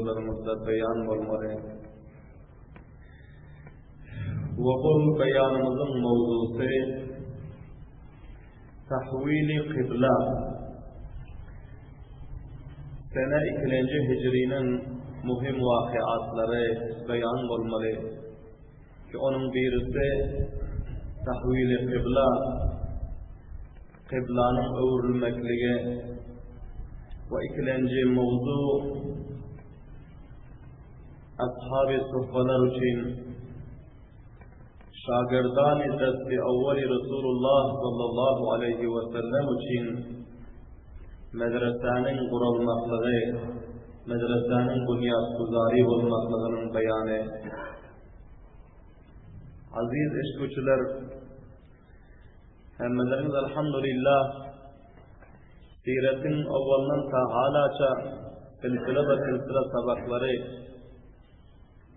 huzurlarımızda beyan olmalı. Ve bu beyanımızın mevzusu tahvili kıbla. Sene 2. Hicri'nin muhim vakiatları beyan olmalı. Ki onun birisi tahvili kıbla, kıblanın öğrenmekliği ve ikinci mevzu ashab-ı suhbalar için şagirdani desti evveli Resulullah sallallahu aleyhi ve sellem için medresenin kurulmaklığı, medresenin bunyatguzari olmaklığının beyanı. Aziz eşgüçüler, hemmeleriniz elhamdülillah siretin evvelinden ta halaça silsile sabakları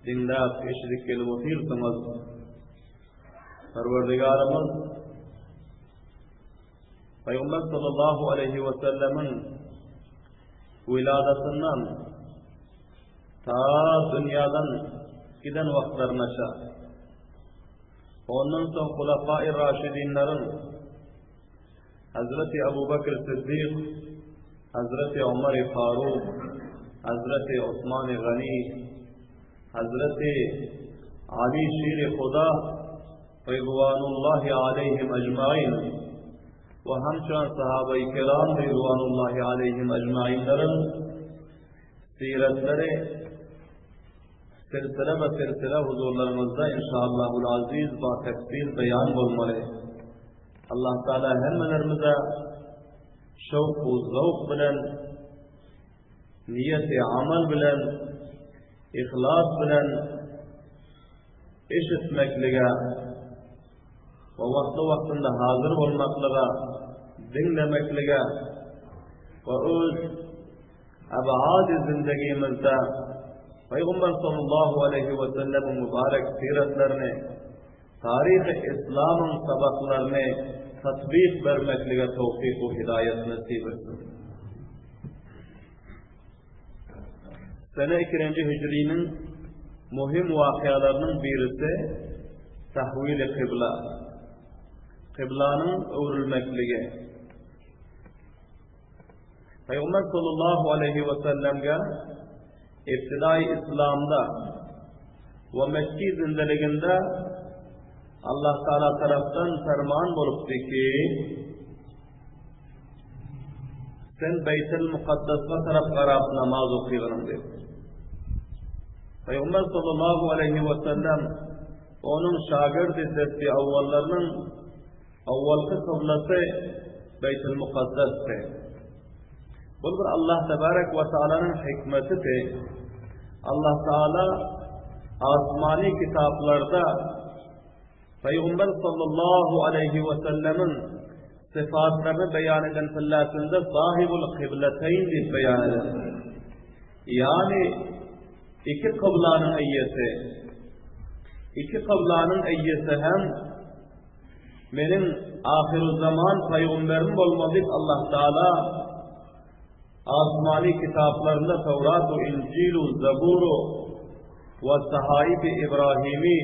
dinleyip eşlik gelip otursanız, Perverdigarımız Peygamber sallallahu aleyhi ve sellemin viladetinden ta dünyadan giden vaktlarına ondan sonra Hulefâ-i Raşidinlerin Hazreti Ebu Bekir Sıddık, Hazreti Ömer-i Faruk, Hazreti Osman-i Gani, Hazreti Ali Şir-i Khuda Rıdvanullahi aleyhim ecmaîn ve hemçinin sahabe-i kiram Rıdvanullahi aleyhim ecmaînlerin siretleri silsile huzurlarımızda inşallahul aziz ve tefsir beyan olmalı. Allah Teala hemmelerimize şevk-u zavk bilen, niyeti amel bilen, ihlas bilen işitmekliğe ve vaktinde hazır olmaklığa, dinlemekliğe ve öz ebadi zindagimizde Peygamber sallallahu aleyhi ve sellem'in mübarek siretlerini, tarih-i İslam'ın sabaklarını tatbik vermekliğe tevfik ve hidayet nasip etsin. Sene 2. Hicri'nin muhim vakialarının birisi tahvil-i kıbla. Kıblanın öğrenmekliği. Peygamber sallallahu aleyhi ve sellem'e İptidai İslam'da ve Mekki zindeliginde Allah Teala taraftan ferman buluptu ki sen Beyt-i Mukaddes'e taraf qarab namaz okuyalım dedi. Peygamber sallallahu aleyhi ve sellem onun şagirdi desti evvellerinin evvelki kıblası Beyt-i Mukaddes'ti. Bu bir Allah Tebarek ve Teala'nın hikmetidir. Allah Teala asmani kitaplarda Peygamber sallallahu aleyhi ve sellemin sıfatlarını beyan eden fillasında sahibul kıbleteyn diye beyan eder. Yani iki kıblanın eyyesi. İki kıblanın eyyesi hem benim ahir-u zaman peygamberim olmadık Allah Teala asmani kitaplarında Tevrat-u İncil-u Zabur-u ve Sahaib-i İbrahimi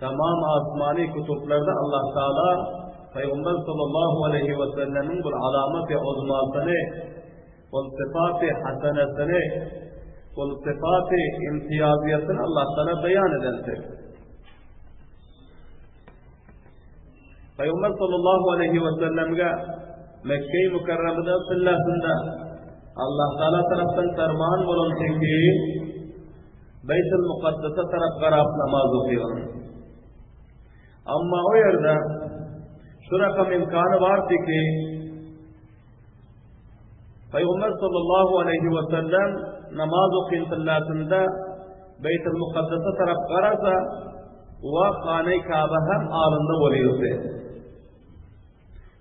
tamam asmani kutuplarda Allah Teala Peygamber sallallahu aleyhi ve sellemin bu alamet-i uzmasını ve sıfat-ı hasenesini ve sıfat-ı imtiyaziyetini Allah Teala beyan edendir. Peygamber sallallahu aleyhi ve sellem'e Mekke-i Mükerreme'de sillasında Allah Teala taraftan ferman bulundu ki Beyt-i Mukaddes'e taraf qarab namaz okuyalım. Ama o yerde şu rakam imkanı vardı ki Peygamber sallallahu aleyhi ve sellem namaz okuyun sillasında Beyt-i Mukaddes'e taraf qarasa ve Khane-i Kabe hem alında oluyordu.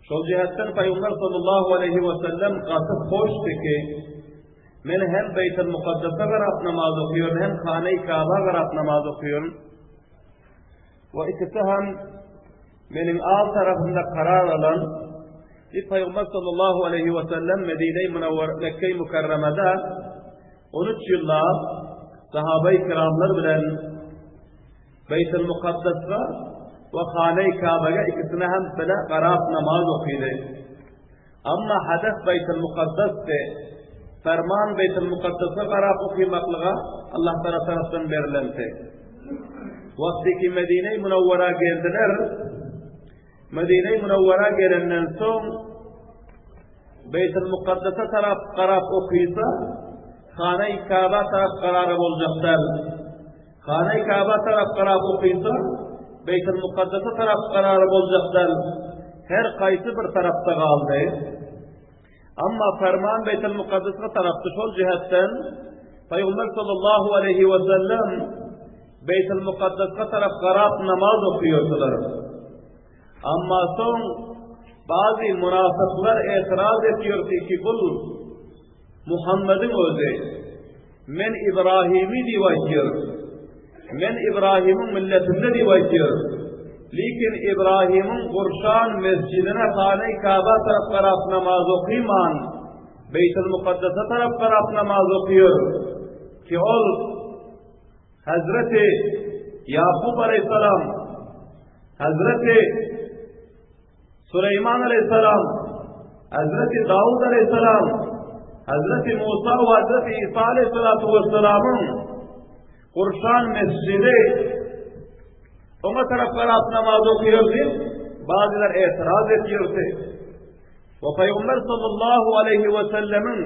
Şol cihetten Peygamber sallallahu aleyhi ve sellem qasıp hoştu ki men hem Beyt-i Mukaddes'e qarab namaz okuyorum hem Khane-i Kabe qarab namaz okuyorum. Ve ikisi hem benim ağ tarafında karar alan Peygamber sallallahu aleyhi ve sellem Medine-i Münevver Mekke-i Mükerreme'de 13 yıllar sahabe-i kiramlar bilen Beyt-i Mukaddes'e ve Hane-i Kabe'ye ikisine hem bile qarab namaz okuydu. Amma hades Beyt-i Mukaddes'te ferman Beyt-i Mukaddes'e qarab okuymaklığa Allah tarafından verilendi. Vaktiki Medine-i Münevvera geldiler. Medine-i Münevvera gelenden son Beyt-i Mukaddes'e taraf qarab okuysa Hane-i Kabe taraf qararı olacaktır. Hane-i Kabe taraf qarab okuysa Beyt-i Mukaddes'e taraf qararı olacaktır. Her kaysı bir tarafta kaldı. Amma ferman Beyt-i Mukaddes'e tarafta şol cihetten Peygamber sallallahu aleyhi ve sellem Beyt-i Mukaddes'e taraf qarab namaz okuyordular. Amma son bazı münafıklar itiraz ediyor ki bu Muhammed'in özü. Men İbrahim'i divaytiyor. Men İbrahim'in milletinde divaytiyor. Lekin İbrahim'in Kurşan mescidine Hane-i Kabe taraf qarab namaz okuyman. Beyt-i Mukaddes'e taraf qarab namaz okuyor. Ki ol Hazreti Yakub aleyhisselam, Hazreti Süleyman aleyhisselam, Hazreti Davud aleyhisselam, Hazreti Musa ve Hazreti İsa aleyhisselatu vesselam'ın Kurşan mescidi ona taraf qarab namaz okuyordu. Bazılar itiraz ediyordu. Ve Peygamber sallallahu aleyhi ve sellemin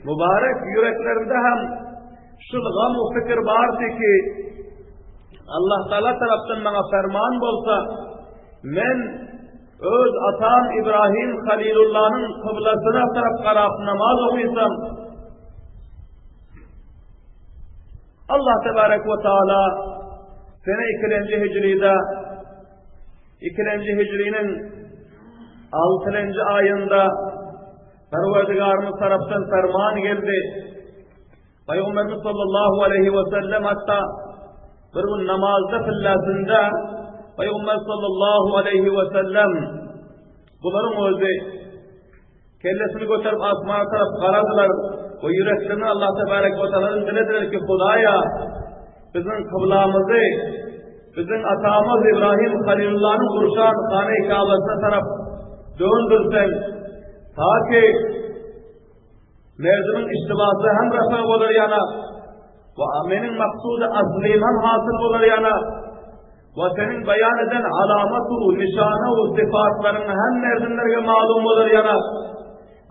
mübarek yüreklerinde hem şu gam o fikir vardı ki Allah Teala taraftan bana ferman bolsa men öz atam İbrahim Halilullah'ın kıblasına taraf qarab namaz okuysam Allah Tebarek ve Teala sene 2. Hicri'de 2. Hicri'nin 6. ayında Perverdigarımız taraftan ferman geldi. Peygamberimiz sallallahu aleyhi ve sellem hatta bir gün namazda fillasında Peygamber sallallahu aleyhi ve sellem bunların özü kellesini götürüp asmana taraf qaradılar. O yüreklerini Allah Tebarek ve Teala'nın dilediler ki Hudaya bizim kıblamızı, bizim atamız İbrahim Halilullah'ın Kurşan Hane-i Kabe'sine taraf döndürsen ta ki merzimin iştibası hem rafa olur yana ve amenin maksudu asliman hasıl olur yana ve senin beyan eden alamatu, nişana ve sıfatların hem merzinlerine malum olur yana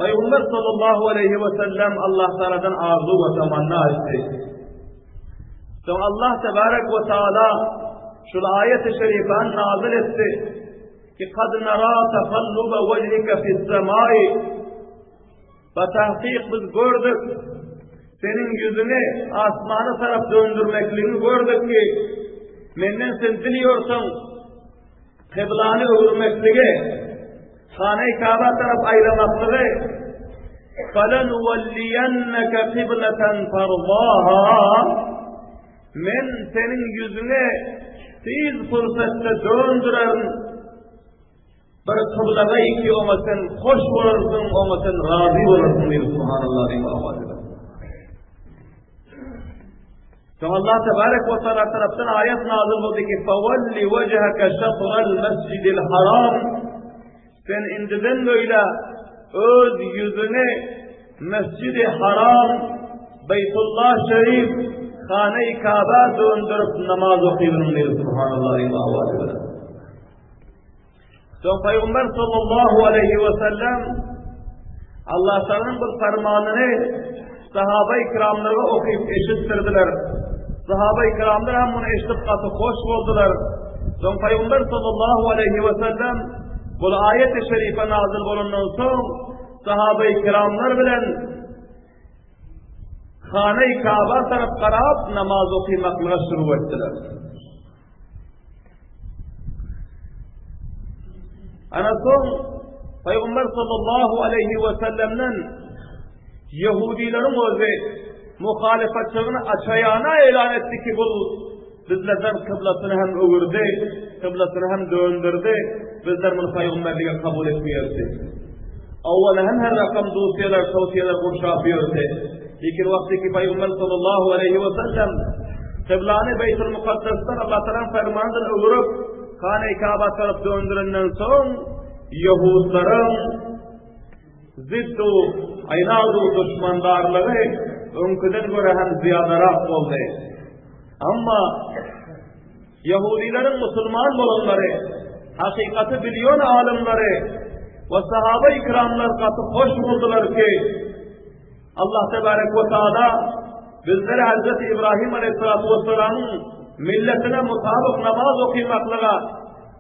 Peygamber sallallahu aleyhi ve sellem Allah Teala'dan arzu ve temanna etti. Sonra Allah Tebarek ve Teala şu ayet-i şerifan nazil etti ki kad nara tefallube vecihike fissemai ve tahkik biz gördük senin yüzünü asmanı taraf döndürmekliğini gördük ki menden sen diliyorsun kıblanı öğürmekliği Hane-i Kabe taraf ayramaklığı فَلَنُوَلِّيَنَّكَ قِبْلَةً فَرْضَاهَا men senin yüzüne tiz fırsatta döndüren bir kıblada ki ona sen hoş olursun, ona sen razı olursun diyor Subhanallah diye avaz eder. Sonra Allah Tebarek ve Teala taraftan ayet nazil oldu ki فَوَلِّ وَجْهَكَ شَطْرَ الْمَسْجِدِ الْحَرَامِ sen indinden böyle öz yüzüne Mescid-i Haram, Beytullah Şerif, Hane-i Kabe döndürüp namaz okuyun diyor Subhanallah diye avaz eder. Sonra Peygamber sallallahu aleyhi ve sellem Allah Teala'nın bu fermanını sahabe-i kiramlara okuyup eşittirdiler. Sahabe-i kiramlar hem bunu eşitip katı hoş oldular. Sonra Peygamber sallallahu aleyhi ve sellem bu ayet-i şerife nazil olundan sonra sahabe-i kiramlar bilen Hane-i Kabe taraf qarab namaz okuymakla şuru ettiler. Ana son Peygamber sallallahu aleyhi ve sellem'nin Yahudilerin özü muhalefetçiliğini açayana ilan etti ki bu bizlerden kıblasını hem öğürdü, kıblasını hem döndürdü, bizler bunu peygamberliğe kabul etmiyordu. Avvela hem her rakam dosyalar, tavsiyeler kurşapıyordu. Lekin vaktiki Peygamber sallallahu aleyhi ve sellem kıblanı Beytül Mukaddes'ten Allah Teala'nın fermanından öldürüp Kâne-i Kâba taraf döndürenden son Yahudların ziddu aynadu düşmandarlığı önküden göre hem ziyadarak oldu. Ama Yahudilerin Müslüman olanları, hakikati biliyon alimleri ve sahabe-i kiramlar katı hoş buldular ki Allah Tebarek ve Teala bizlere Hazreti İbrahim Aleyhisselatü Vesselam'ın milletine mutabık namaz okumaklığa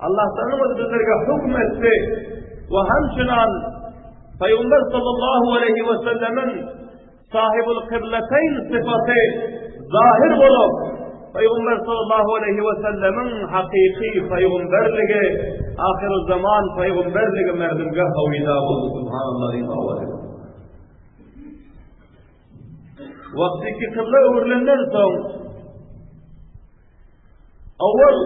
Allah Teala'mız bizlere hükmetti ve hemçinan Peygamber sallallahu aleyhi ve sellemin sahibul kıbleteyn sıfatı zahir olup Peygamber sallallahu aleyhi ve sellemin hakiki peygamberliği ahir zaman peygamberliği merdimgah havida oldu. Subhanallah. Vaktiki kıble uğurlenden son avval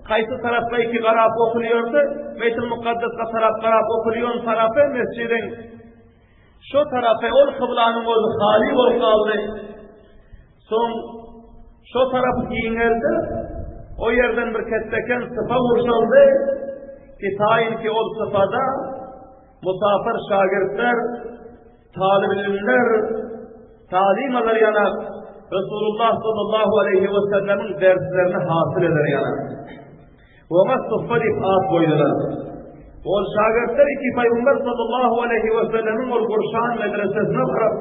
kaysı tarafta iki garap okuluyordu. Beyt-i Mukaddes'e taraf garap okuluyon tarafı mescidin şu tarafı ol kıblanın ol hali ol kaldı. Son şu tarafı giyinirdi. O yerden bir ketteken sıfa vurşaldı. Ki tayin ki ol sıfada musafir şagirtler, talib ilimler, talim alır yanar. Resulullah sallallahu aleyhi ve sellemin derslerini hasıl eder yanar. Ona sıffa difat koydular. O şagirtler iki Peygamber sallallahu aleyhi ve sellemin ol Kurşan medresesine varıp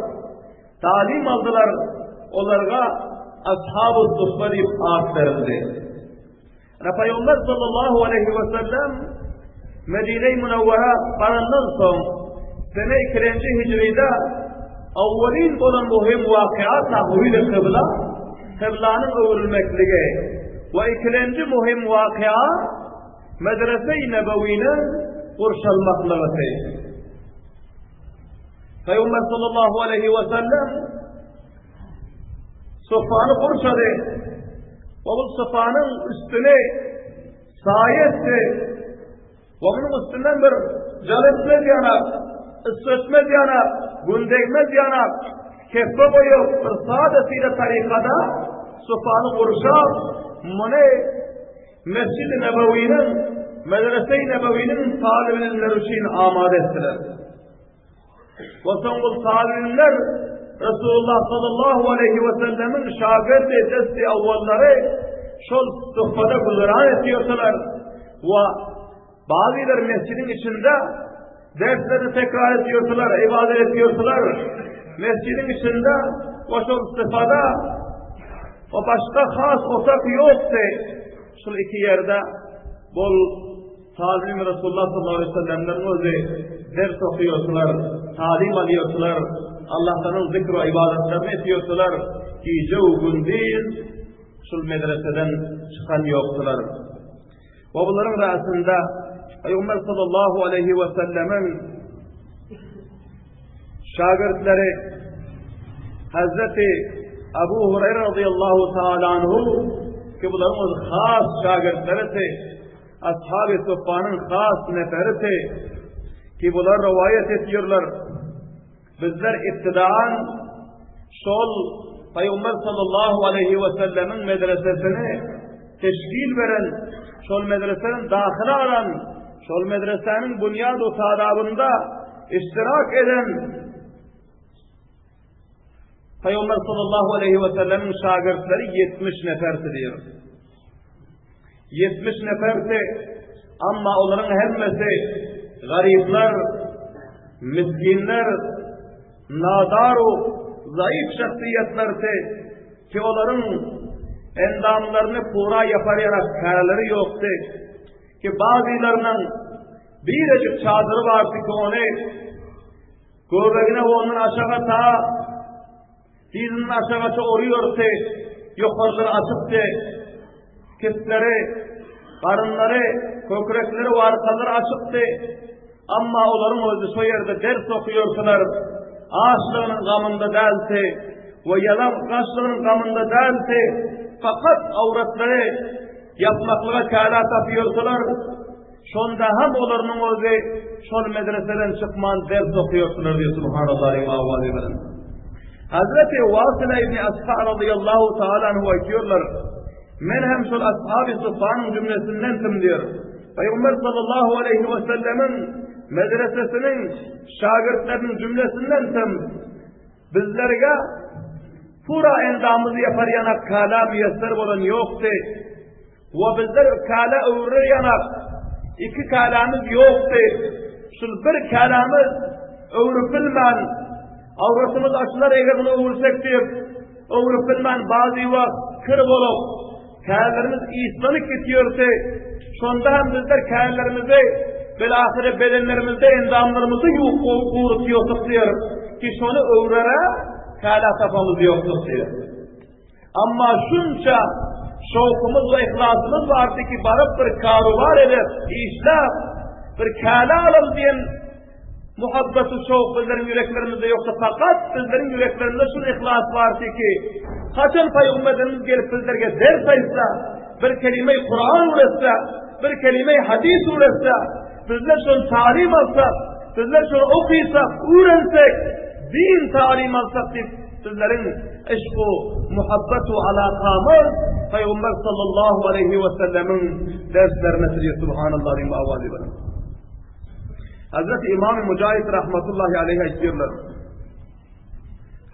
talim aldılar. Onlarga ashab-ı sıffa difat verildi. Peygamber sallallahu aleyhi ve sellem Medine-i Münevvera varından son sene 2. Hicri'de avvalin olan muhim vakıa tahvil-i kıbla, kıblanın öğülmekliği ve 2. muhim vakıa Medrese-i Nebevi'nin kurşalmaklığıdır. Peygamber sallallahu aleyhi ve sellem Sofa'nı kurşadı ve bu Sofa'nın üstüne sayetti ve bunun üstünden bir jalesmez yanar, ısıtmez yanar, gündegmez yanar, kefe boyup bir sadesiyle tarikada Sofa'nı kurşar, bunu Mescid-i Nebevi'nin, Medrese-i Nebevi'nin talibinler için amade ettiler. Ve son bu talibinler Resulullah sallallahu aleyhi ve sellemin şagirdi desti avvalları şol sohbada güzeran ediyorlar ve bazıları mescidin içinde dersleri tekrar ediyorlar, ibadet ediyorlar. Mescidin içinde o şol sıfada o başka has otak yoktu. Şu iki yerde bol talim Resulullah sallallahu aleyhi ve sellem'den özü ders okuyorlar, talim alıyorlar. Allah'tan zikr ve ibadetlerini ediyorlar ki cevgun değil, şu medreseden çıkan yoktular. Ve bunların arasında Peygamber sallallahu aleyhi ve sellemin şagirdleri Hazreti Ebu Hureyre radıyallahu teala anhu ki bunların has şagirdleri Ashab-ı Suffa'nın has neferi ki bunlar rivayet ediyorlar. Bizler iftidaan şol Peygamber sallallahu aleyhi ve sellemin medresesini teşkil veren, şol medresenin dahil alan, şol medresenin bunyad-ı tadabında iştirak eden Peygamber sallallahu aleyhi ve sellemin şagirdleri 70 neferti diyor. 70 neferti ama onların hemmesi garipler, miskinler, nadaru, zayıf şahsiyetlerdi ki onların endamlarını pura yaparak kârları yoktu ki bazılarının biricik çadırı vardı ki onu göbeğine onun aşağı ta dizinin aşağı oruyordu, yukarıları açıktı, kitleri, karınları, kökrekleri ve arkaları açıktı ama onların özü şu yerde ders okuyordular. Ağaçlığının gamında değildi ve yalan kaşlığının gamında değildi. Fakat avratları yapmaklığa kâla tapıyordular. Şonda hem onların özü şol medreseden çıkman ders okuyordular diyor Subhanallah. Hazreti Vasile İbni Asfa radıyallahu teala anhu diyorlar. Men hem şu ashab-ı sufanın cümlesindendim diyor. Peygamber sallallahu aleyhi ve sellemin medresesinin şagirdlerinin cümlesindendim. Bizlerge pura endamızı yapar yanak kala müyesser olan yoktu. Ve bizler kala öğrenir yanak iki kalamız yoktu. Şu bir kalamız öğrenilmen, avratımız açılar eğer bunu öğrensek deyip öğrenilmen bazı vakit kır olup kârlarımız İslam'ı gidiyorsa sonda hem bizler kârlarımızı belahire bedenlerimizde endamlarımızı uğurtuyorsak diyor ki sonu öğrere kâla tapamız yoktur diyor. Ama şunca şovkumuz ve ihlasımız vardı ki barıp bir karuvar edip işler bir kâla alım diyen muhabbeti şovk bizlerin yüreklerimizde yoksa fakat bizlerin yüreklerinde şu ihlas vardı ki kaçın Peygamberimiz gelip bizlerge ders aysa, bir kelime-i Kur'an öğretse, bir kelime-i hadis öğretse, bizler şunu talim alsak, bizler şunu okuysak, öğrensek, din talim alsak deyip sizlerin eşku, muhabbatu alakamız Peygamber sallallahu aleyhi ve sellemin derslerine size subhanallah ve avali verin. Hazreti İmam-ı Mücahit rahmetullahi aleyhi diyorlar.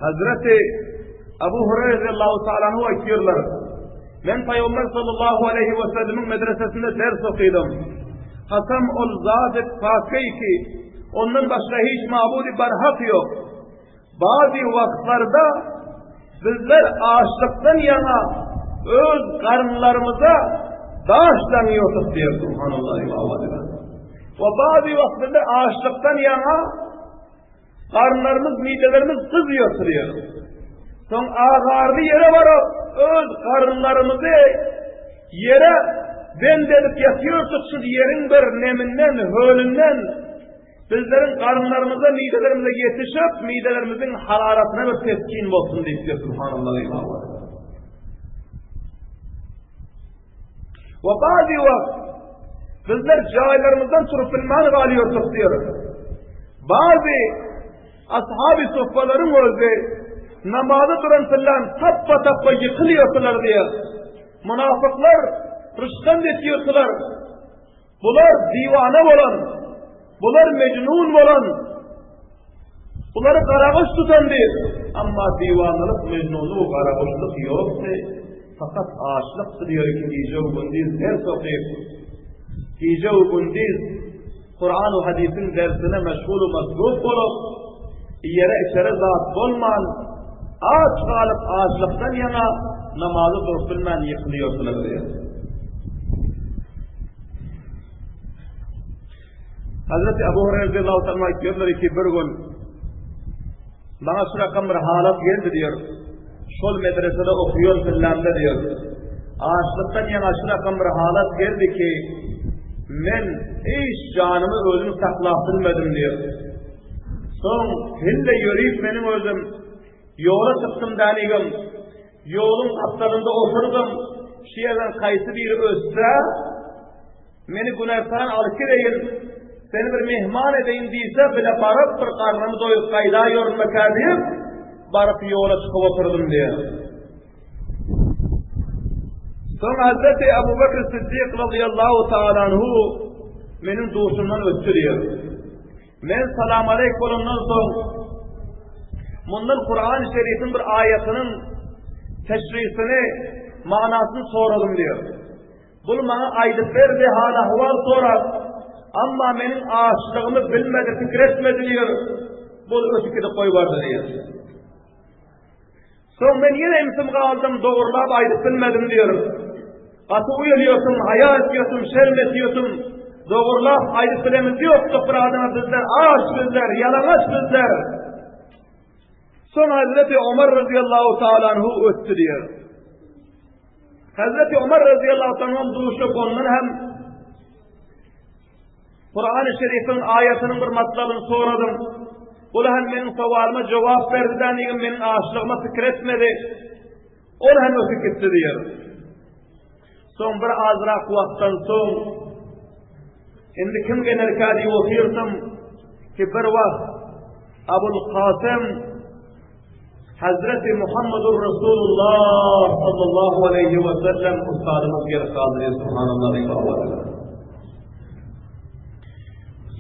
Hazreti Ebu Hureyre radıyallahu ta'ala anhu diyorlar. Ben Peygamber sallallahu aleyhi ve sellemin medresesinde ders okudum. Kasam ol zat-ı fakir ki ondan başka hiç mabudi barhak yok. Bazı vakitlarda bizler açlıktan yana öz karınlarımıza daşlanıyorduk diyor subhanallah ve avadına. Ve bazı vakitlarda açlıktan yana karınlarımız, midelerimiz kızıyor diyor. Son ağarlı yere varıp öz karınlarımızı yere bendelip yatıyorsak şu yerin bir neminden, hölünden bizlerin karınlarımıza, midelerimize yetişip midelerimizin hararetine bir teskin olsun diyor subhanallah ve avadına. Ve bazı vakit bizler cahillerimizden turup ilmanı alıyorsak diyor. Bazı ashab-ı soffaların özü namazı duran filan tappa yıkılıyorlar diye. Münafıklar rüşten etiyorlar. Bunlar divane olan, bunlar mecnun olan, bunları karagöz tutan değil. Ama divanlık, mecnunluğu, karagözlük yoksa fakat ağaçlıktır diyor ki diyeceği bundiz ders okuyup diyeceği bundiz Kur'an-ı hadisin dersine meşgul-u masruf olup yere içeri zat olman aç kalıp ağaçlıktan yana namazı dursundan yıkılıyorsunuz diyor. Hazreti Ebu Hureyre radıyallahu anh diyorlar ki bir gün bana şu rakam bir halat geldi diyor. Şol medresede okuyor fillamda diyor. Ağaçlıktan yana şu rakam bir halat geldi ki men hiç canımı özümü saklattırmadım diyor. Son hille yürüyüp benim özüm yola çıktım denigim. Yolun aptalında oturdum. Şiyeden kayısı bir össe beni günahtan alıkireyim. Seni bir mihman edeyim deyse bile barıp bir karnımı doyup kayda yorulmak edeyim. Barıp yola çıkıp oturdum diyor. Sonra Hazreti Ebu Bekir Sıddık radıyallahu ta'ala anhu benim doğuşumdan öttü diyor. Ben salam aleyk olumdan sonra bundan Kur'an-ı Şerif'in bir ayetinin teşrisini, manasını soralım diyor. Bunu bana aydıp verdi, hala ahval sorar. Ama benim ağaçlığımı bilmedi, fikretmedi diyor. Bu ötükide koy vardı diyor. Sonra ben yine imtimga aldım, doğrulab aydıp bilmedim diyor. Katı uyuluyorsun, hayal ediyorsun, şerletiyorsun. Doğrulab aydıp bilemiz yok. Bir adına bizler, ağaç bizler, yalamaç bizler. Sonra Hazreti Ömer radıyallahu ta'ala anhu öttü diyor. Hazreti Ömer radıyallahu ta'ala anhu duşup ondan hem Kur'an-ı Şerif'in ayetinin bir matlabını soradım. O da hem benim sualıma cevap verdi deneyim, benim ağaçlığıma fikretmedi. O da hem ötük etti diyor. Son bir azrak vaktan son şimdi kim genellikle diye okuyorsam ki bir vakt Abul Kasım Hazreti Muhammedur Resulullah sallallahu aleyhi ve sellem ustadımız geri kaldırıyor. Subhanallah.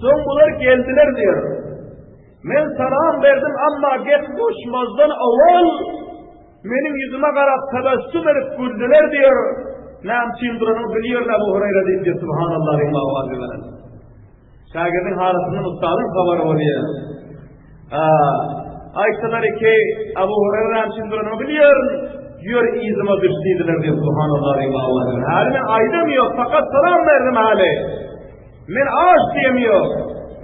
Son bunlar geldiler diyor. Men salam verdim ama geç koşmazdan avval benim yüzüme karab tebessüm edip güldüler diyor. Nam çinduranı biliyorlar bu Hureyre deyince Subhanallah. Şagirdin halasının ustadın haber oluyor. Aysalar ki Abu Hureyre nam çinduranı biliyor. Diyor izime düştüydüler diyor Subhanallah. Halime aydım yok fakat salam verdim hali. Men ağaç diyemiyor.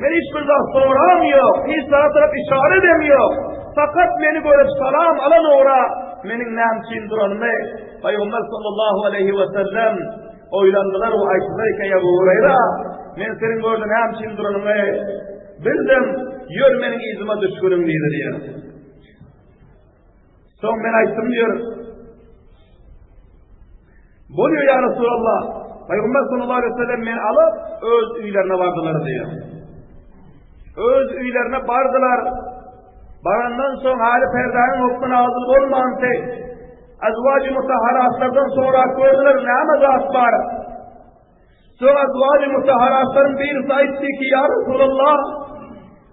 Men hiçbir zaman soram yok. Hiç sana taraf işaret edemiyor. Fakat beni böyle salam alan uğra. Benim namçin duranımı. Peygamber sallallahu aleyhi ve sellem oylandılar o ayetler ki Ebu Hureyre. Men senin böyle namçin duranımı bildim. Yör benim izime düşkünüm diyor. Son ben ayettim diyor. Buluyor ya Resulallah. Peygamber sallallahu aleyhi ve sellem beni alıp öz üylerine vardılar diyor. Öz üylerine vardılar. Barandan sonra hali perdenin hukmuna hazır olmayan azvacı mutahharatlardan sonra gördüler ne amazat var. Sonra azvacı mutahharatların bir sayısı ki ya Resulallah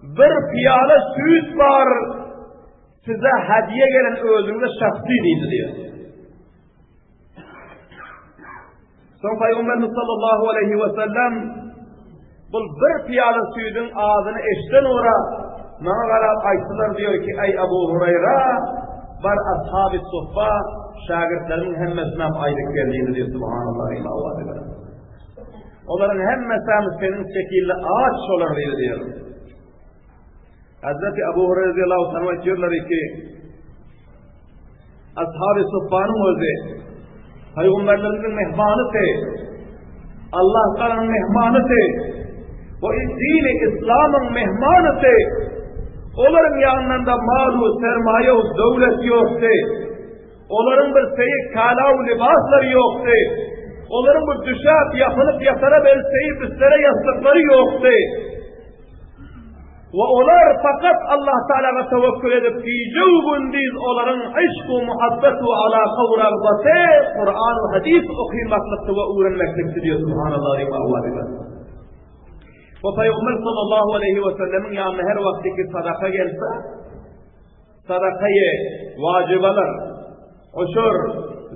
bir piyale süt var. Size hediye gelen özünde şahsi değil diyor. Son Peygamberimiz sallallahu aleyhi ve sellem bu bir piyale sütün ağzını eşten uğra bana garab aytılar diyor ki ey Ebu Hureyre var ashab-ı suffa şagirdlerin hemmesinden aylık geldiğini diyor Subhanallah. Onların hemmesi senin şekilde ağaç olur diyor. Hazreti Ebu Hureyre radıyallahu anh diyorlar ki ashab-ı suffa'nın özü Peygamberlerimizin mehmanı Allah Teala'nın mehmanı o din-i İslam'ın mehmanı onların yanında malu, sermaye, devlet yoktu. Onların bir seyik kalav libasları yoktu. Onların bir düşat yapılıp yatara belseyi üstlere yastıkları yoktu. Ve onlar fakat Allah Teala'ya tevekkül edip giyeceğubun biz onların aşk-ı muhabbetu alaka ve rağbeti Kur'an ve hadis okumaklıktı ve öğrenmeklikti diyor Subhanallah. Ve Peygamber sallallahu aleyhi ve sellemin yanına her vaktiki sadaka gelse sadakayı vacibeler, uşur,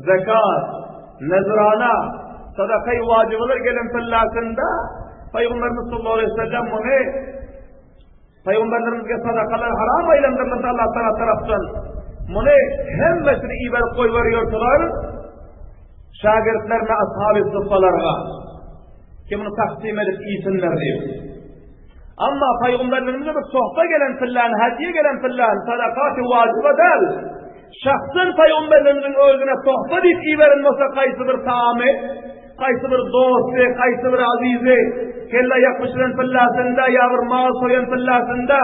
zekat, nezrana, sadakayı vacibeler gelen fillasında Peygamberimiz sallallahu aleyhi ve sellem bunu Peygamberlerimizge sadakalar haram eylemdirmesi Allah Teala taraftan bunu hemmesini iber koy veriyorlar şagirdlerine, ashab-ı sıffalarına ki bunu taksim edip iyisinler diyor. Ama Peygamberlerimize bir sohba gelen fillan, hediye gelen fillan sadakati vacibe değil. Şahsın Peygamberlerimizin özüne sohba deyip iyi verilmese kaysı bir taami, kaysı bir dostu, kaysı bir azizi, kella yakmışların fillasında, ya bir mal soyan fillasında,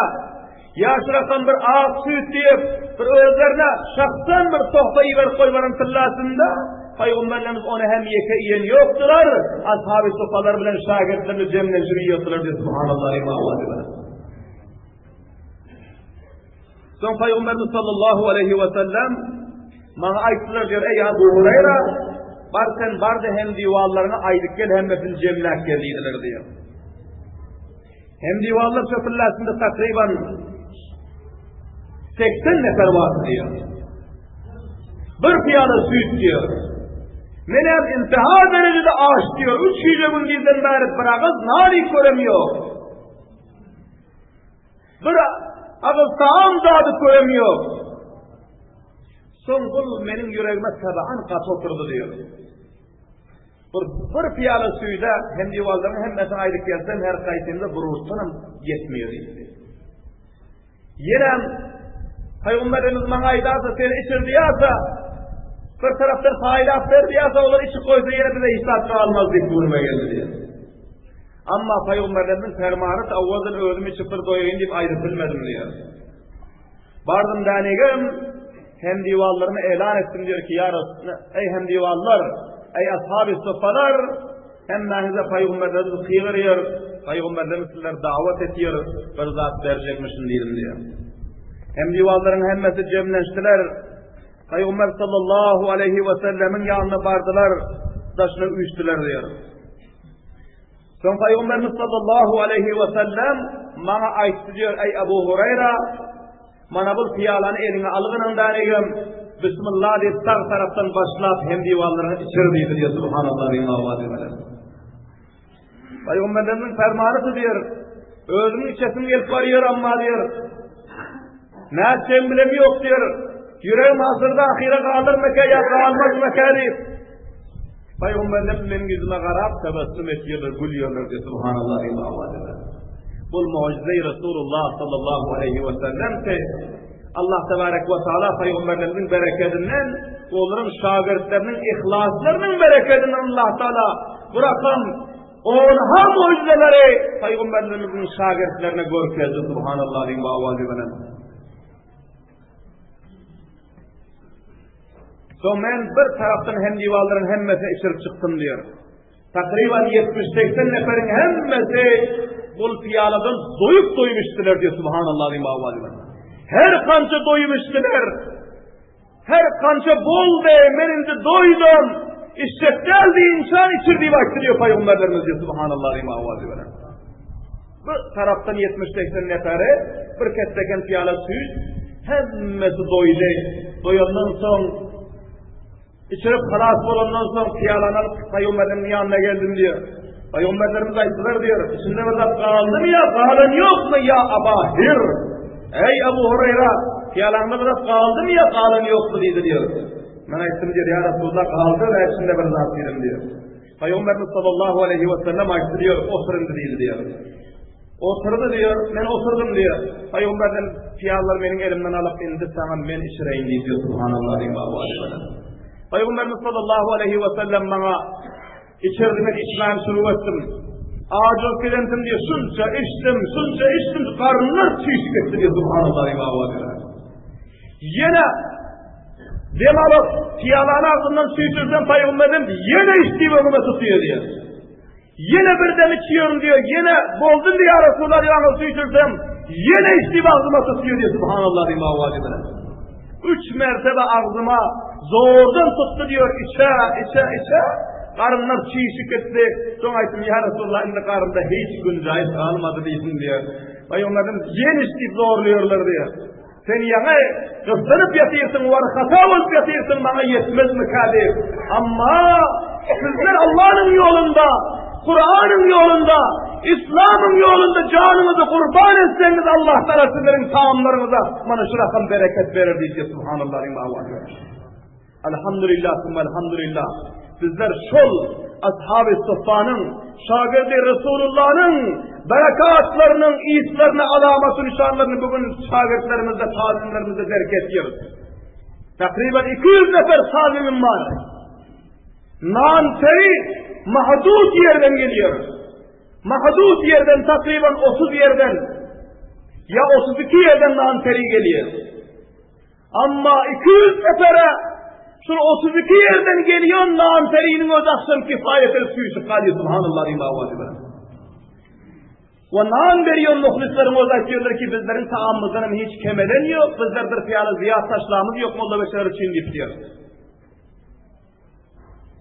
ya şuradan bir ağ süt deyip, bir özlerine şahsın bir sohba iyi verip koymanın fillasında, Peygamberlerimiz onu hem yeke iyen yoktular, ashab-ı suffalar bilen şagirdlerini cemle jüriyotlar diye Subhanallah. Son Peygamberimiz sallallahu aleyhi ve sellem bana aytılar diyor ey Ebu Hureyre bar sen bardı hem divallarına aydık gel hem hepin cemlak geldiydiler diyor. Hem divallar çöpüllasında takriban 80 nefer var diyor. Bir piyade süt diyor. Menem intiha derecede ağaç diyor. 3 yücemin bizden beri bir ağız nari göremiyor. Bir ağız sağım dadı göremiyor. Son kul benim yüreğime tabağın katı oturdu diyor. Bir piyale suyda hem divallarına hem mesela aylık gelsem her kayıtında vurursanım yetmiyor diyor. Yine Peygamberimiz bana aydasa seni içir diyasa bir taraftan failat ver diyasa olur içi koysa yine bize hesapta almaz diye duruma geldi diyor. Ama Peygamberlerimizin fermanı avvazın özümü çıpır doyayım deyip ayrı bilmedim diyor. Bardım denegim hem divallarımı elan ettim diyor ki ya Resulallah ey hem divallar ey ashab-ı suffalar hem menize Peygamberlerimiz kıyırıyor Peygamberlerimiz sizler davet ediyor bir zat verecekmişsin diyelim diyor. Hem divalların hemmesi cemleştiler. Peygamber sallallahu aleyhi ve sellemin yanına vardılar. Taşını uyuştular diyor. Son Peygamberimiz sallallahu aleyhi ve sellem bana ayıttı diyor, ey Ebu Hureyre, bana bu piyalanı eline algınından egem, Bismillah deyip sağ taraftan başlayıp hem divallarını içirdiydi diyor. Subhanallah ve avadimeler. Peygamberlerimizin fermanısı diyor, özümün içesim gelip varıyor ama diyor, ne edeceğim bilemi yok diyor, yüreğim hazırda ahire kalır meke ya kalmaz meke deyip, Peygamberlerimiz benim yüzüme karab tebessüm ediyorlar, gülüyorlar diyor. Subhanallah ve avadimeler. Bu mucize-i Resulullah sallallahu aleyhi ve sellem ki, Allah tebarek ve teala Peygamberlerimizin bereketinden, onların şagirdlerinin ihlaslarının bereketinden Allah Teala bırakın onha mucizeleri Peygamberlerimizin şagirdlerine görkezdi. Subhanallah ve avadimeler. Son men bir taraftan hem divalların hemmesi içirip çıktım diyor. Takriban 70-80 neferin hemmesi bu piyaladan doyup doymuştular diyor. Subhanallah ve avadimeler. Her kança doymuştular. Her kança bol de menizi doydum. İşte geldi insan içirdiği vakti diyor Peygamberlerimiz diyor. Subhanallah ve avadimeler. Bu taraftan 70-80 neferi bir ketteken piyala suyu hemmesi doydu. Doyandan son İçirip halas olandan sonra piyalanıp Peygamberlerimizin yanına geldim diyor. Peygamberlerimiz aytılar diyor. İçinde burada kaldı mı ya? Kalan yok mu ya Abahir? Ey Ebu Hureyre, piyalanında biraz kaldı mı ya? Kalan yok mu dedi diyor. Ben ayttım diyor ya Resulullah kaldı ve içinde bir zat yedim diyor. Peygamberimiz sallallahu aleyhi ve sellem ayttı diyor. Oturun dedi diyor. Oturdu diyor. Ben oturdum diyor. Peygamberlerim piyalar benim elimden alıp indi sana ben içireyim diyor. Subhanallah ve avadimeler. Peygamberimiz sallallahu aleyhi ve sellem bana içirdiğime içmem şunu ettim. Ağacı kilentim diye şunca içtim, karnlar çiğşik etti diye. Subhanallah ve avadimeler. Yine dem alıp piyalanı ağzından su içirsem Peygamberim yine içtiğim önüme tutuyor diyor. Yine bir dem içiyorum diyor. Yine boldun diye Resulullah yanına su içirsem yine içtiğim ağzıma tutuyor diyor. Subhanallah ve avadimeler. 3 mertebe ağzıma zordan tuttu diyor, içe, karınlar çiğşik etti. Sonra ayettim ya Resulullah indi karımda hiç güncayet kalmadı diyorsun diyor. Peygamberimiz yeni isteyip zorluyorlar diyor. Sen yana kızdırıp yatıyorsun, var hata olup yatıyorsun, bana yetmez mi kadir? Ama sizler Allah'ın yolunda, Kur'an'ın yolunda, İslam'ın yolunda canınızı kurban etseniz Allah Teala sizlerin taamlarınıza bana şu rakam bereket verir diye. Subhanallah ve avadimeler. Elhamdülillah, elhamdülillah. Bizler şol ashab-ı suffanın, şagirdi Resulullah'ın berekatlarının, iyislerine, alamat-ı nişanlarını bugün şagirdlerimizde, talimlerimizde derk ediyoruz. Takriben 200 nefer talimim var. Nanteri mahdut yerden geliyor. Mahdut yerden takriben 30 yerden ya 32 yerden nanteri geliyor. Ama 200 nefere şunu 32 yerden geliyor, nanterinin öz akşam kifayetel suyuşu kalıyor. Subhanallah ve avadimeler. Ve nan veriyor muhlislerin öz aytıyorlar ki bizlerin taamımızdan hiç kemelen yok. Bizlerdir fiyalı ziyad taşlamız yok. Molla Beşer için deyip diyor.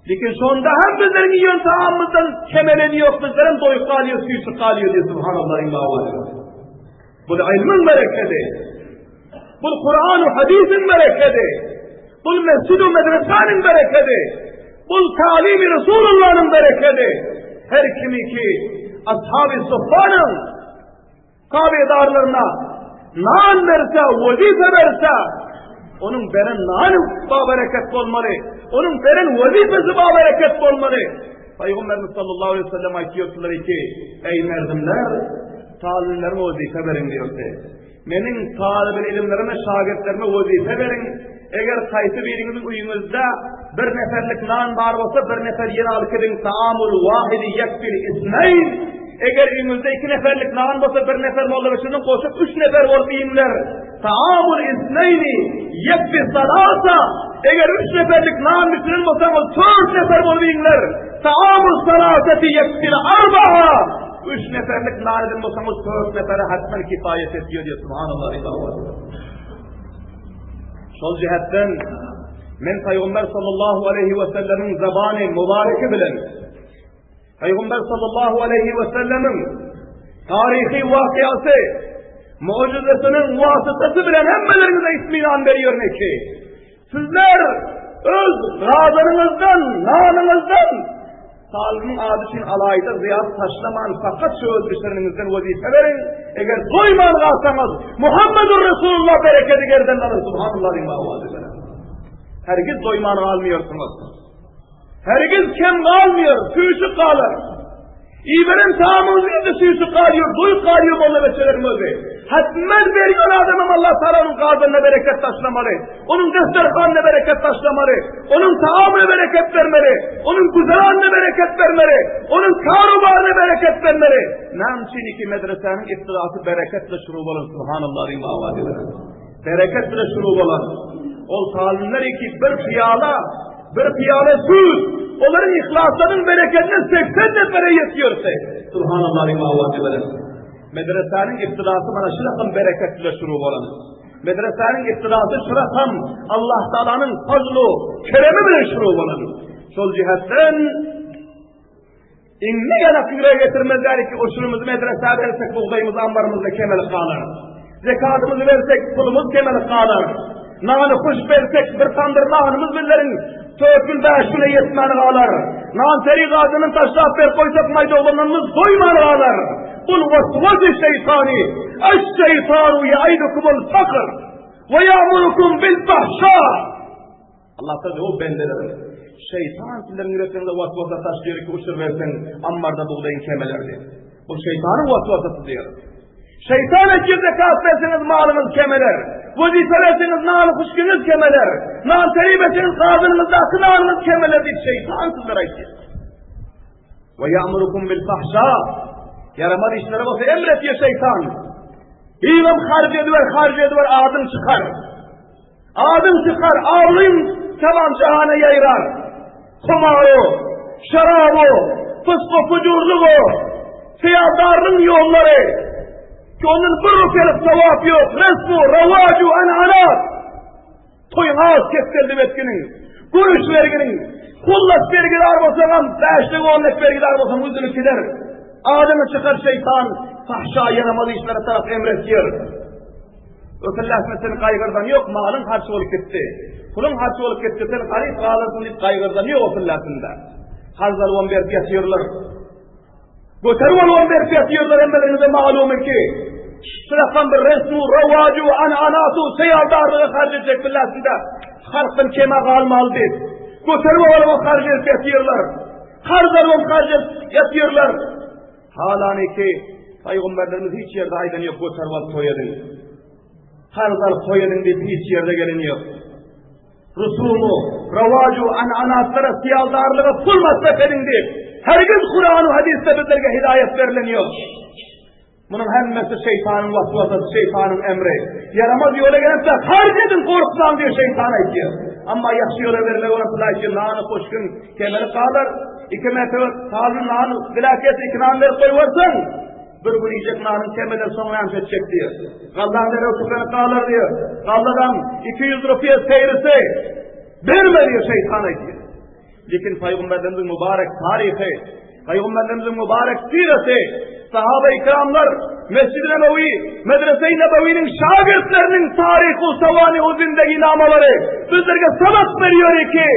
Lakin sonunda hem bizlerin yiyen taamımızdan kemelen yok. Bizlerin doyup kalıyor, suyuşu kalıyor diyor. Subhanallah ve avadimeler. Bu da ilmin bereketi. Bu Kur'an-ı hadisin bereketi. Bu mescid-i medresanın bereketi. Bu talim-i Resulullah'ın bereketi. Her kimi ki ashab-ı suffanın tabidarlarına nan verse, vazife verse, onun veren nanı bereket olmalı. Onun veren vazifesi bereket olmalı. Peygamberimiz sallallahu aleyhi ve sellem aytıyorlar ki, ey merdimler, talimlerime vazife verin diyordu. Benim talib ilimlerime, şagirdlerime vazife verin. Eğer kayıtı birinizin uyunuzda bir neferlik nan var olsa bir nefer yeni alık edin. Taamul vahidi yekfil isneyn. Eğer uyunuzda 2 neferlik nan olsa bir nefer Molla Beşir'den koşup 3 nefer var beyinler. Taamul isneyni yekfil salasa. Eğer 3 neferlik nan bitirin olsanız 4 nefer var beyinler. Taamul salaseti yekfil arba'a. 3 neferlik nan edin olsanız 4 nefere hatmen kifayet ediyor diyor. Subhanallah. Şol cihetten men Peygamber sallallahu aleyhi ve sellemin zabani mübareki bilen Peygamber sallallahu aleyhi ve sellemin tarihi vakıası mucizesinin vasıtası bilen hemmelerinize isminan veriyorum ki sizler öz razınızdan, nanınızdan sağlığın adışın alayda ziyad taşlaman fakat şu özgürlerinizden vazife verin. Eğer doyman kalsanız Muhammedur Resulullah bereketi gerden alır. Subhanallah'ın mağazı. Herkes doyman kalmıyorsunuz. Herkes kem kalmıyor, suyuşuk kalır. İberin tamamıyla suyuşuk kalıyor, doyuk kalıyor molla mesellerimizi. Hatmen veriyor adamım Allah Teala'nın kazanına bereket taşlamalı. Onun destekhanına bereket taşlamalı. Onun taamına bereket vermeli. Onun güzelliğine bereket vermeli. Onun karubarına bereket vermeli. Namçin iki medresenin iftirası bereketle şurup olan Subhanallah'ın mağazıları. Bereketle şurup olan. O salimler iki bir piyale süt. Onların ihlaslarının bereketine 80 nefere yetiyorsa. Subhanallah'ın mağazıları. Medresenin iftirası bana şırakın bereketle şurup olan. Medresenin iftirası şırakın Allah Teala'nın fazlu, keremi bile şurup olan. Sol cihetten inni yana kıra getirmezler ki uçurumuzu medreseye versek buğdayımızı ambarımızda kemel kalır. Zekatımızı versek pulumuz kemel kalır. Nağını kuş versek bir tandır nağınımız billerin 4 gün 5 güne yetmeni kalır. Nağın teri gazının taşlap ver koysak mayda olanlarımız doymanı kalır. Kul vasvası şeytani eş-şeytanu ya'idukumul fakr ve ya'murukum bil fahşâ. Allah tabi o bendeleri. Şeytan sizlerin yüreklerinde vasvasa taşlıyor ki uçur versen ammarda buğdayın kemelerdi. Bu şeytanın vasvasası diyor. Şeytan etki zekat verseniz malınız kemeler. Vazife verseniz nâlı kuşkunuz kemeler. Nâl terib etseniz kazınınızda akı nâlınız kemeler değil. Şeytan sizlere etkiyor. Ve ya'murukum bil fahşâ. Yaramaz işlere olsa emretiyor şeytan. İlim harcı ediver, adın çıkar. Adın çıkar, ağlayın tamam cihane yayrar. Kumarı, şarabı, fıskı fucurluğu, siyadarlığın yolları. Ki onun bir rufelik sevap yok. Resmu, ravacu, ananat. Toyun ağız kestirdim etkinin. Kuruş verginin. Kullas vergiler olsan, 5'lik 10'lik vergiler olsan üzülüp gider. Adını çıkar şeytan, fahşa yaramalı işlere taraf emretiyor. Ökülleşmesini kaygırdan yok, malın harcı olup gitti. Kulun harcı olup gitti, sen harif kalırsın deyip kaygırdan yok ökülleşmesinde. Hazlar 11 yatıyorlar. Götürüyor 11 yatıyorlar emmelerinize malum ki. Sırakan bir resmu, ravacu, ananatu, seyaldarlığı harcı çekilesinde. Halkın kema kalmalı deyip. Götürüyor o harcı yatıyorlar. Hazlar 10 harcı yatıyorlar. Halani ki Peygamberlerimiz hiç yerde aydan yok götürüyor koyadın. Harzal koyadın deyip hiç yerde gelin yok. Rusumu, ravacu, anatlara, siyaldarlığa pul masraf edin deyip. Her gün Kur'an-ı hadiste bizlerge hidayet verileniyor. Bunun hemmesi şeytanın vasvasası, şeytanın emri. Yaramaz yola gelirse harc edin korkudan diyor şeytana ediyor. Ama yaxşı yola verilen olan ki nağını koşkun kemeri kalır. 2 metre sağlı nağını bilakiyet 2 nağınları koyuversin. Bir gün yiyecek nağının kemeden sonra yanç edecek diyor. Kaldan veri oturkanı kalır diyor. Kaldan 200 rupiye seyrisi verme diyor şeytana ediyor. Lakin Peygamberimizin mübarek tarihi, Peygamberimizin mübarek sireti, sahabe-i kiramlar, Mescid-i Nebevi, Medrese-i Nebevi'nin şagirdlerinin tarihi, savani-u zindegi namaları bizlerge sabah veriyor ki,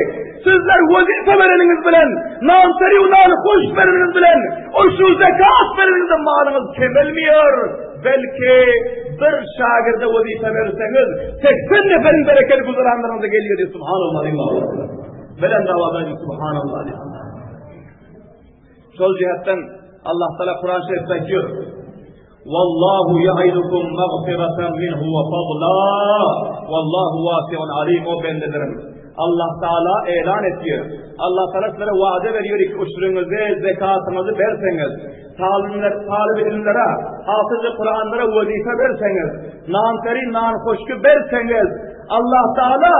sizler vazife vereniniz bilen, namseri-u nâlı hoş vereniniz bilen, o şu zekat vereniniz malınız kemelmiyor. Belki bir şagirde vazife verirseniz, 80 neferin bereketi kuzuranlarınıza geliyor diye Subhanallah. Belen davadayım Subhanallah. Sol cihetten Allah Teala Kur'an-ı Şerif'te diyor. Vallahu ya'idukum mağfiratan minhu ve fadla. Vallahu vasi'un alim. O bendelerim. Allah Teala elan ediyor. Allah Teala sizlere vaade veriyor ki uçurunuzu, zekatınızı verseniz, talib ilimlere, hafız-ı Kur'anlara vazife verseniz, nankari, nankoşku verseniz, Allah Teala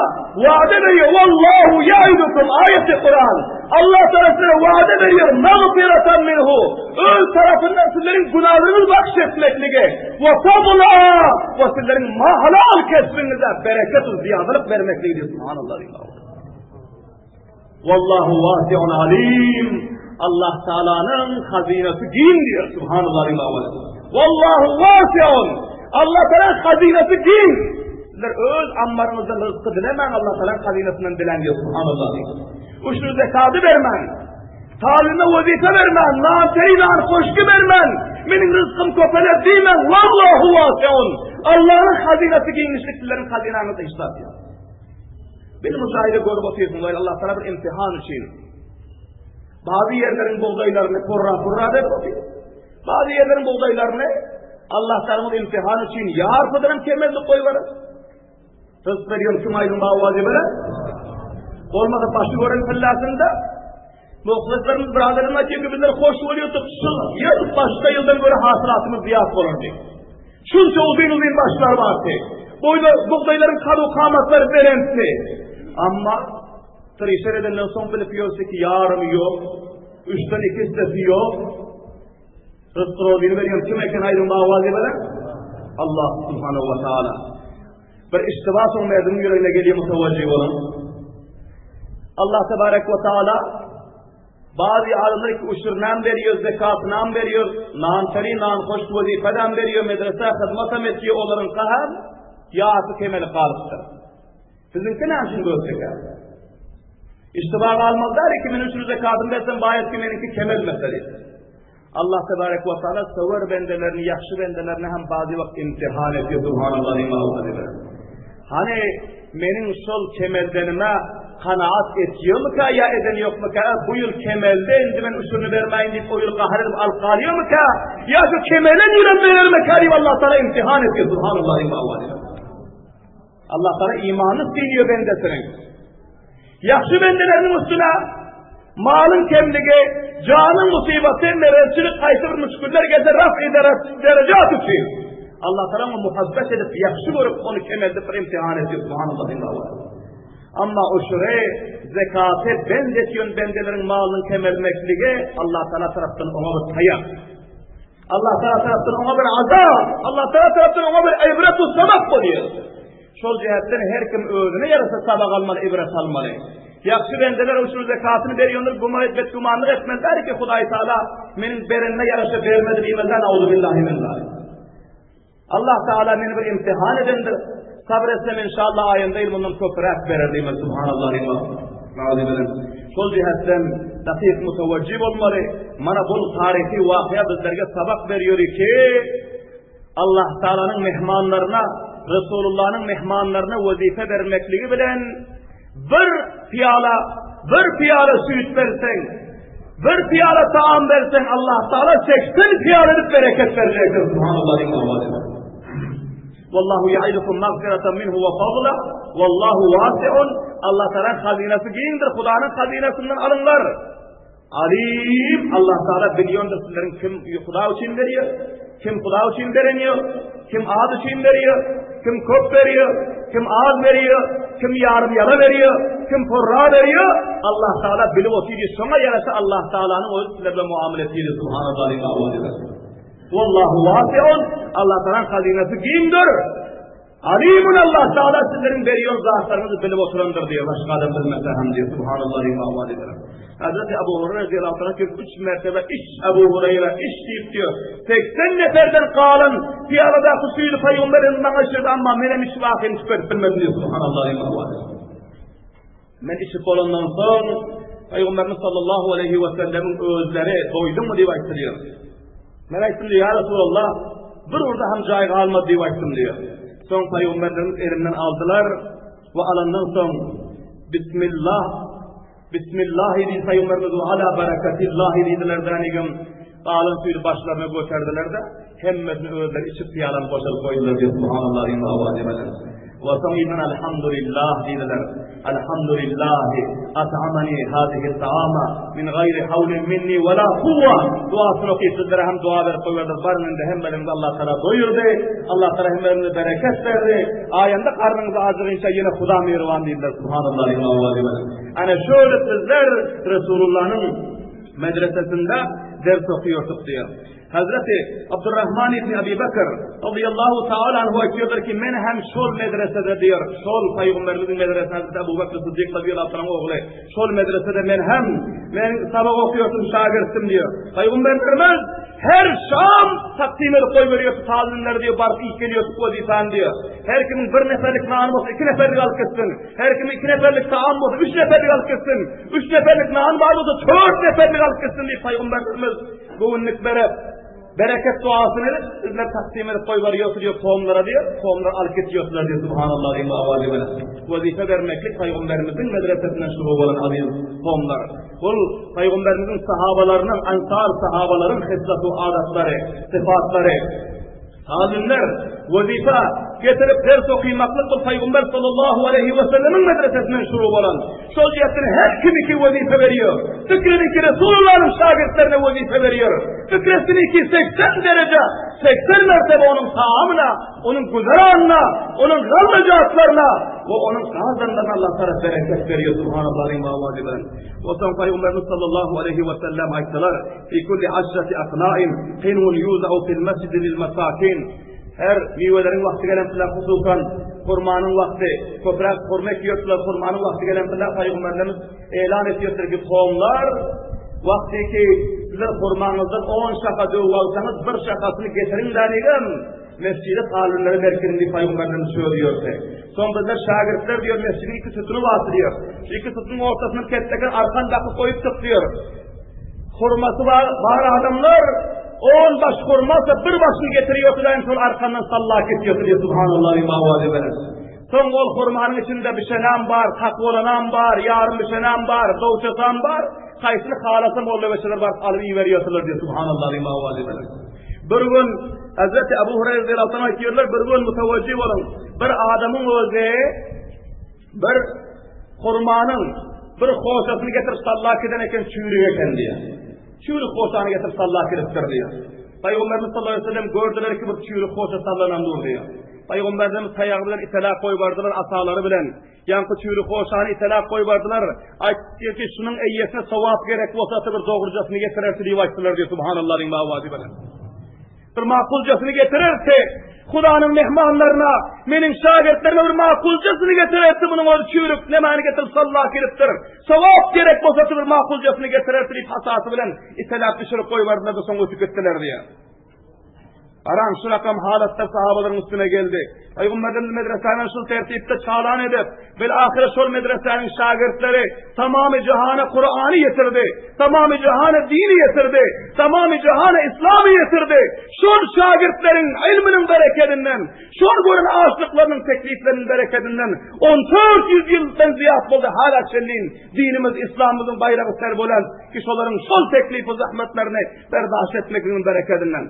vaade veriyor. Vallahu ya'idukum ayet-i Kur'an. Allah tarafına vaade veriyor. Mağfiratan minhu. Öz tarafından sizlerin günahlarını bahşetmeklige. Ve fadla. Ve sizlerin halal kesbinize bereket-ü ziyadalık vermeklidir. Subhanallah. Vallahu vasi'un alim. Allah Teala'nın hazinesi din diyor. Subhanallah. Vallahu vasi'un. Allah Teala'nın hazinesi din. Sizler öz ammarınızdan rızkı dilemen Allah Teala'nın hazinesinden dilen diyor. Subhanallah. Uçlu zekatı vermen, taline vazife vermen, naateylan koşku vermen, benim rızkım köpeler deymen, vallahu vasi'un. Allah'ın hazinesi giymişliklerin hazinanızı işler diyor. Benim müşahide görüp otuyorsun, Allah sana bir imtihan için. Bazı yerlerin buğdaylarını kurra verip otuyor. Bazı yerlerin buğdaylarını Allah sana bir imtihan için yar fıdırın kemerli koyuvarır. Rızk veriyorum kim ayrılma vazifeler. Olmadı başı gören fillasında muhlislerimiz biraderine ki bizler hoş oluyor tutsun. Yıl başka yıldan böyle hasılatımız ziyaf olur diye. Şunca uzun başlar var diye. Buğdayların kadı kamatları verentli. Ama tırışır edenden son bilip yiyorsa ki yarım yok. Üçten ikisi yok. Rızkı rodini veriyorum. Kim eken ayrılma vazifeler? Allah subhanahu wa ta'ala. Bir iştibas olmayan yüreğine geliyor mutevacih olan. Allah tebarek ve teala bazı alimler ki uçurnan veriyor, zekatından veriyor, nanteri, nanhoş vazifeden veriyor, medrese hizmete metiyor onların kahar, yağısı kemeli kalıptır. Sizinki ne için gösterir? İştibak almazlar ki ben uçur zekatını versen bayet ki benimki kemel meselesi. Allah tebarek ve teala sever bendelerini, yakşı bendelerini hem bazı vakit imtihan ediyor. Subhanallah. Hani benim sol kemeldenime kanaat ediyor mu ka ya eden yok mu ka? Bu yıl kemelde indi ben usulünü vermeyin deyip o yıl kahır edip alkalıyor mu ka? Ya şu kemele niren verir mi ka? Allah sana imtihan ediyor. Subhanallah. Allah sana imanı siliyor bendesinin. Yakşı bendelerinin üstüne malın kemlige, canın musibetin neresini kaysı bir müşküller geze raf-i derecat için. Allah sana muhabbet edip yakşı görüp onu kemelde bir imtihan ediyor. Subhanallah. Ama o şuraya zekatı bendetiyon bendelerin malının kemelmekliğe Allah taraftan ona bir tayak. Allah taraftan ona bir azab. Allah taraftan ona bir ibret-u sabak oluyor. Şol cihetten her kim özüne yarasa sabak almalı, ibret almalı. Yakşı bendeler o şu zekatını veriyorlar, gumanlık etmezler ki Huday Teala benim berenine yarasa vermedi bilmezler. Auzubillahi minllahi. Allah Teala beni bir imtihan edendir. Sabretsem inşallah ayındayım bundan çok raf verirdim. Subhanallah. Şol cihetten dakik mutevacib olmalı. Mana bu tarihi vakıya bizlerge sabak veriyor ki Allah Teala'nın mehmanlarına, Resulullah'ın mehmanlarına vazife vermekliği bilen bir piyala süt versen, bir piyala taam versen Allah Teala 80 piyalelik bereket verecektir. Subhanallah. Vallahu ya'idukum mağfiratan minhu ve fadla vallahu vasi'un. Allah Teala hazinesi giyindir. Hudanın hazinesinden alınlar. Alim. Allah Teala biliyordur sizlerin kim Huda için veriyor, kim Huda için veremiyor, kim az için veriyor, kim kop veriyor, kim az veriyor, kim yarım yala veriyor, kim porra veriyor. Allah Teala bilip oturuyor. Sonra yarasa Allah Teala'nın o sizlerle muameletiyle. Subhanallah. Vallahu vasi'un. Allah Teala'nın hazinesi giyindir. Alimun. Allah Teala sizlerin veriyor zatlarınızı bilip oturandır diyor. Başka adam bilmezler hem diyor. Subhanallah. Hazreti Ebu Hureyre radıyallahu anh 3 mertebe iş Ebu Hureyre iş deyip diyor. 80 neferden kalan piyalada kusuydu peygamberin mağaşırdı ama benim iş vakın çıkıp bilmem diyor. Subhanallah. Ben işi kolundan son Peygamberimiz sallallahu aleyhi ve sellemin özleri doydun mu diye açtırıyor. Ben açtım diyor ya Resulallah bir orada hem cayga almadı diye açtım diyor. Son Peygamberimiz elimden aldılar ve alandan son Bismillahi diye Peygamberimiz ala bereketillahi dediler denigim. Alın suyu başlarına gösterdiler de hemmesini özler içip piyalanı boşalıp koydular diyor. Subhanallah. Ve son iman elhamdülillah dediler. Elhamdülillahi at'amani hâzihi ta'ama min gayri havlin minni ve la kuvva duasını okuyup sizlere hem dua verip koyuyorlar. Barınında hem belimde Allah Teala doyurdu. Allah Teala hem belimde bereket verdi. Ayında karnınızı acıkınca yine Huda mirvan değiller. Subhanallah. Yani şöyle sizler Resulullah'ın medresesinde ders okuyorduk diyor. Hazreti Abdurrahman İbni Abi Bakır radıyallahu ta'ala anhu diyorlar ki men hem şol medresede diyor. Şol Peygamberimizin medresesi Hazreti Ebu Bakır Sıddık radıyallahu ta'ala oğlu. Şol medresede men sabah okuyordum şagirtim diyor. Peygamberimiz her şam takdim edip koy veriyor talimler diyor. Barıp ilk geliyor vazifan diyor. Her kimin bir neferlik nağın olsa 2 neferlik alıp gitsin. Her kimin 2 neferlik taam olsa 3 neferlik alıp gitsin. 3 neferlik nağın var olsa 4 neferlik alıp gitsin diye Peygamberimiz bu ünlüklere bereket duasını edip sizler takdim edip koy veriyorsun diyor kovumlara diyor. Kovumlar alıp gidiyorsunlar diyor. Subhanallah. Vazife vermeklik Peygamberimizin medresesinden şurup olan aziz kovumlar. Bu Peygamberimizin sahabalarının, ansar sahabaların hissatu adatları, sıfatları, halimler, vazife getirip ders okuymaklık bu Peygamber sallallahu aleyhi ve sellemin medresesinden şurup olan. Şol cihetini her kim iki vazife veriyor. Fikredin ki Resulullah'ın şagirdlerine vazife veriyor. Fikretini ki 80 derece, 80 mertebe onun taamına, onun güzeranına, onun gazlacaatlarına ve onun kazandan Allah taraf bereket veriyor. Subhanallah. Ve son Peygamberimiz sallallahu aleyhi ve sellem ayetler fi kulli aşrati akna'in hinun yuza'u fil mescidi lil masakin. Her meyvelerin vakti gelen filan hususan kurmanın vakti, toprak kurmak yiyorlar, kurmanın vakti gelen filan Peygamberimiz ilan ediyorlar ki kovumlar vakti ki sizler kurmanızdan 10 şaka dövü alsanız bir şakasını getirin deneyim. Mescid-i talibleri merkezinde Peygamberimiz söylüyordu. Son bizler şagirdler diyor mescidin 2 sütunu bastırıyor. 2 sütunun ortasını kettekin arkan dakı koyup tıklıyor. Kurması var adamlar 10 baş kurmazsa bir başını getiriyor en son arkandan sallak ediyor diyor. Subhanallah. Son ol kurmanın içinde bir şenam var, takvolanam var, yarın bir şenam var, doğuşatan var. Kaysını halasım oğlu ve şeyler var, alıp iyi veriyorlar diyor. Subhanallah. Bir gün Hazreti Ebu Hureyre radıyallahu anh diyorlar, bir gün müteveccih olun. Bir adamın özü bir kurmanın bir koşasını getirip sallak ederken çürüyeken diyor. Çürük koşanı getirip sallak ediptir diyor. Peygamberimiz sallallahu aleyhi ve sellem gördüler ki bir çürük koşa sallanan dur diyor. Peygamberimiz ayağı bilen itelak koy vardılar asaları bilen. Yankı çürük koşanı itelak koy vardılar. Ayet ki şunun eyyesine savap gerek olsa bir doğrucasını getirirse diye başlar diyor. Subhanallah. Bir makulcasını getirirse Kur'an'ın mehmanlarına, benim şagirdlerime bir makulcasını getirirse bunun o çürük nemani getirip sallak ediptir. Savap gerek olsa bir makulcasını getirirse diye hasası bilen itelak düşürüp koy vardılar da sonra ötük ettiler diye. Aran şu rakam halatta sahabaların üstüne geldi. Peygamberimiz medresenin şu tertipte çağlan edip bilahire şu medresenin şagirdleri tamamı cihana Kur'an'ı getirdi. Tamamı cihana dini getirdi. Tamamı cihana İslam'ı getirdi. Şu şagirdlerin ilminin bereketinden, şu görün ağaçlıklarının tekliflerinin bereketinden 1400 yıldan ziyad oldu hala çelliğin dinimiz İslam'ımızın bayrağı serbolen kişilerin sol teklifi zahmetlerini berdaşt etmekinin bereketinden.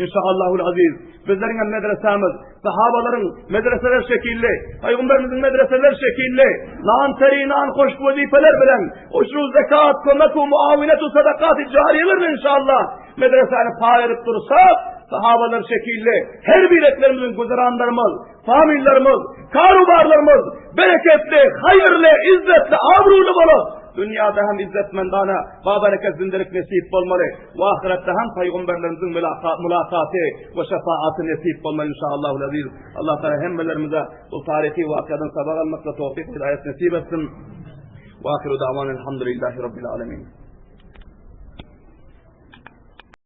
İnşallahü'l-aziz bizlerin medresemiz, sahabaların medreseler şekilli, Peygamberimizin medreseler şekilli, nan teri, nan hoş vazifeler bilen, uşru zekat, konak, muavinetu, sadakat-ı cariyelerle inşallah medreseni payırıp durursak, sahabalar şekilli, her biletlerimizin güzeranlarımız, famillerimiz, karubarlarımız, bereketli, hayırlı, izzetli, abrulu olur. Dünyada hem izzetmendana ve bereket zindelik nesip olmalı. Ve ahirette hem Peygamberlerimizin mülakatı ve şefaatı nesip olmalı inşallahü'l-aziz. Allah Teala hemmelerimize bu tarihi vakadan sabah almakla tevfik hidayet nesip etsin. Ve ahiru davan elhamdülillahi rabbil alemin.